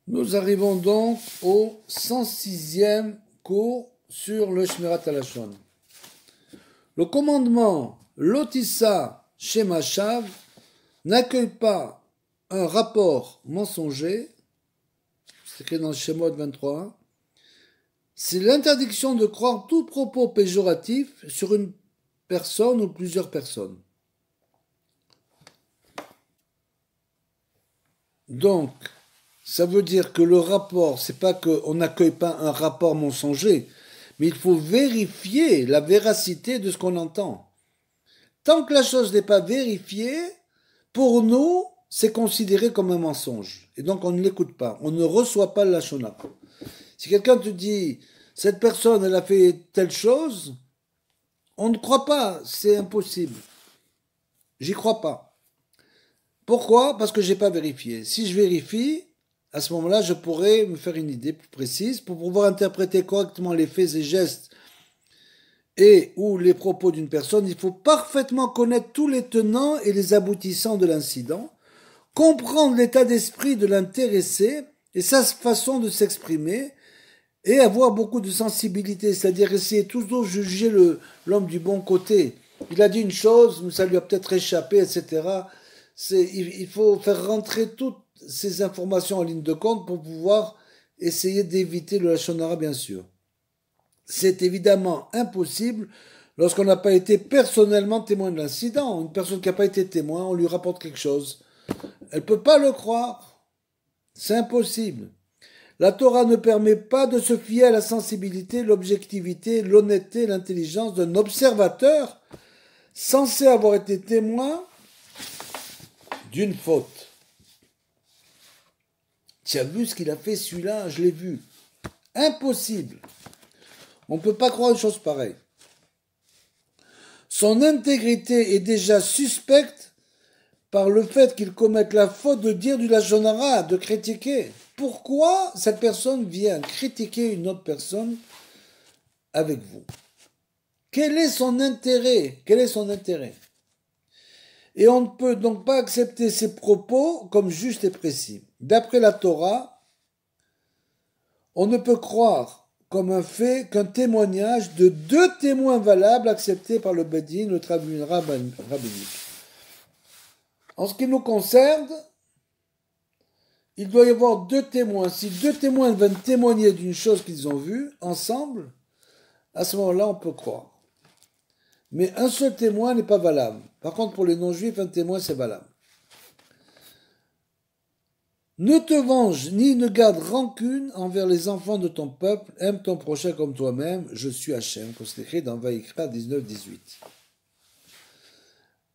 Nous arrivons donc au 106e cours sur le Shmirat HaLashon. Le commandement Lotissa Shemashav n'accueille pas un rapport mensonger, c'est écrit dans le Shemot 23, c'est l'interdiction de croire tout propos péjoratif sur une personne ou plusieurs personnes. Donc, ça veut dire que le rapport, c'est pas qu'on n'accueille pas un rapport mensonger, mais il faut vérifier la véracité de ce qu'on entend. Tant que la chose n'est pas vérifiée, pour nous, c'est considéré comme un mensonge. Et donc, on ne l'écoute pas. On ne reçoit pas le Lashon Hara. Si quelqu'un te dit, cette personne, elle a fait telle chose, on ne croit pas, c'est impossible. J'y crois pas. Pourquoi? Parce que j'ai pas vérifié. Si je vérifie, à ce moment-là, je pourrais me faire une idée plus précise pour pouvoir interpréter correctement les faits et gestes et ou les propos d'une personne. Il faut parfaitement connaître tous les tenants et les aboutissants de l'incident, comprendre l'état d'esprit de l'intéressé et sa façon de s'exprimer et avoir beaucoup de sensibilité, c'est-à-dire essayer toujours de juger l'homme du bon côté. Il a dit une chose, mais ça lui a peut-être échappé, etc. Il faut faire rentrer toutes ces informations en ligne de compte pour pouvoir essayer d'éviter le Lashon Hara, bien sûr. C'est évidemment impossible lorsqu'on n'a pas été personnellement témoin de l'incident. Une personne qui n'a pas été témoin, on lui rapporte quelque chose. Elle ne peut pas le croire. C'est impossible. La Torah ne permet pas de se fier à la sensibilité, l'objectivité, l'honnêteté, l'intelligence d'un observateur censé avoir été témoin d'une faute. Tu as vu ce qu'il a fait celui-là? Je l'ai vu. Impossible. On ne peut pas croire une chose pareille. Son intégrité est déjà suspecte par le fait qu'il commette la faute de dire du Lashon Hara, de critiquer. Pourquoi cette personne vient critiquer une autre personne avec vous? Quel est son intérêt? Quel est son intérêt? Et on ne peut donc pas accepter ses propos comme justes et précis. D'après la Torah, on ne peut croire comme un fait qu'un témoignage de deux témoins valables acceptés par le Bedin, le tribunal rabbinique. En ce qui nous concerne, il doit y avoir deux témoins. Si deux témoins viennent témoigner d'une chose qu'ils ont vue ensemble, à ce moment-là, on peut croire. Mais un seul témoin n'est pas valable. Par contre, pour les non-juifs, un témoin, c'est valable. Ne te venge ni ne garde rancune envers les enfants de ton peuple, aime ton prochain comme toi-même, je suis Hachem, comme c'est écrit dans Vaïkra 19-18.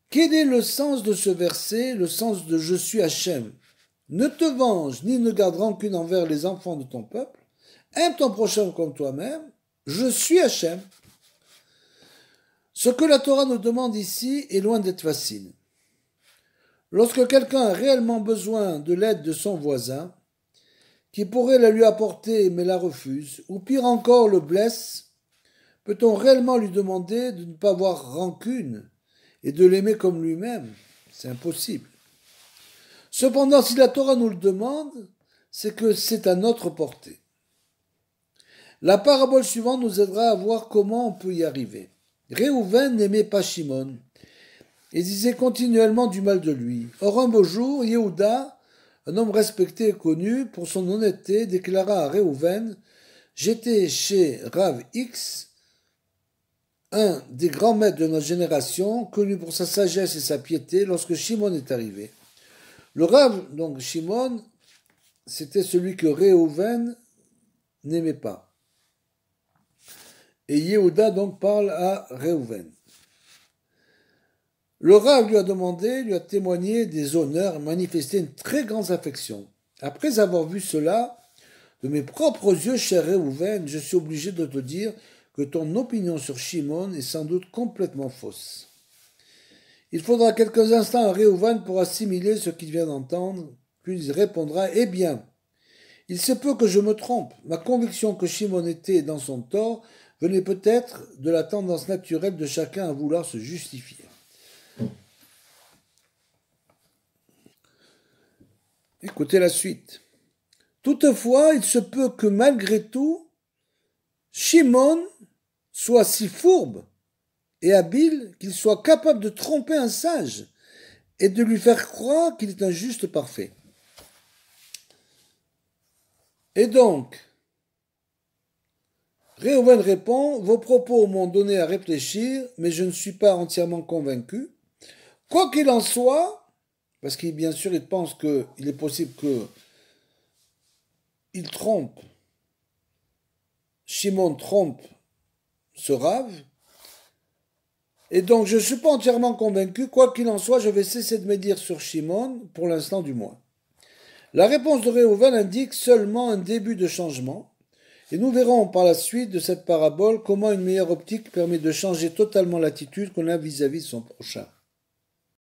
Quel est le sens de ce verset, le sens de je suis Hachem? Ne te venge ni ne garde rancune envers les enfants de ton peuple, aime ton prochain comme toi-même, je suis Hachem. Ce que la Torah nous demande ici est loin d'être facile. Lorsque quelqu'un a réellement besoin de l'aide de son voisin, qui pourrait la lui apporter mais la refuse, ou pire encore le blesse, peut-on réellement lui demander de ne pas avoir rancune et de l'aimer comme lui-même? C'est impossible. Cependant, si la Torah nous le demande, c'est que c'est à notre portée. La parabole suivante nous aidera à voir comment on peut y arriver. Réhouven n'aimait pas Shimon et disait continuellement du mal de lui. Or un beau jour, Yehuda, un homme respecté et connu pour son honnêteté, déclara à Réhouven: j'étais chez Rav X, un des grands maîtres de notre génération, connu pour sa sagesse et sa piété, lorsque Shimon est arrivé. Le Rav, donc Shimon, c'était celui que Réhouven n'aimait pas. Et Yehuda donc parle à Réhouven. Le Rav lui a demandé, lui a témoigné des honneurs, manifesté une très grande affection. Après avoir vu cela, de mes propres yeux, cher Réhouven, je suis obligé de te dire que ton opinion sur Shimon est sans doute complètement fausse. Il faudra quelques instants à Réhouven pour assimiler ce qu'il vient d'entendre, puis il répondra: eh bien, il se peut que je me trompe. Ma conviction que Shimon était dans son tort venait peut-être de la tendance naturelle de chacun à vouloir se justifier. Écoutez la suite. Toutefois, il se peut que malgré tout, Shimon soit si fourbe et habile qu'il soit capable de tromper un sage et de lui faire croire qu'il est un juste parfait. Et donc, Réhouven répond, vos propos m'ont donné à réfléchir, mais je ne suis pas entièrement convaincu. Quoi qu'il en soit, parce qu'il bien sûr il pense qu'il est possible qu'il trompe, Shimon trompe ce rave, et donc je ne suis pas entièrement convaincu, quoi qu'il en soit, je vais cesser de me dire sur Shimon, pour l'instant du moins. La réponse de Réhouven indique seulement un début de changement, et nous verrons par la suite de cette parabole comment une meilleure optique permet de changer totalement l'attitude qu'on a vis-à-vis de son prochain.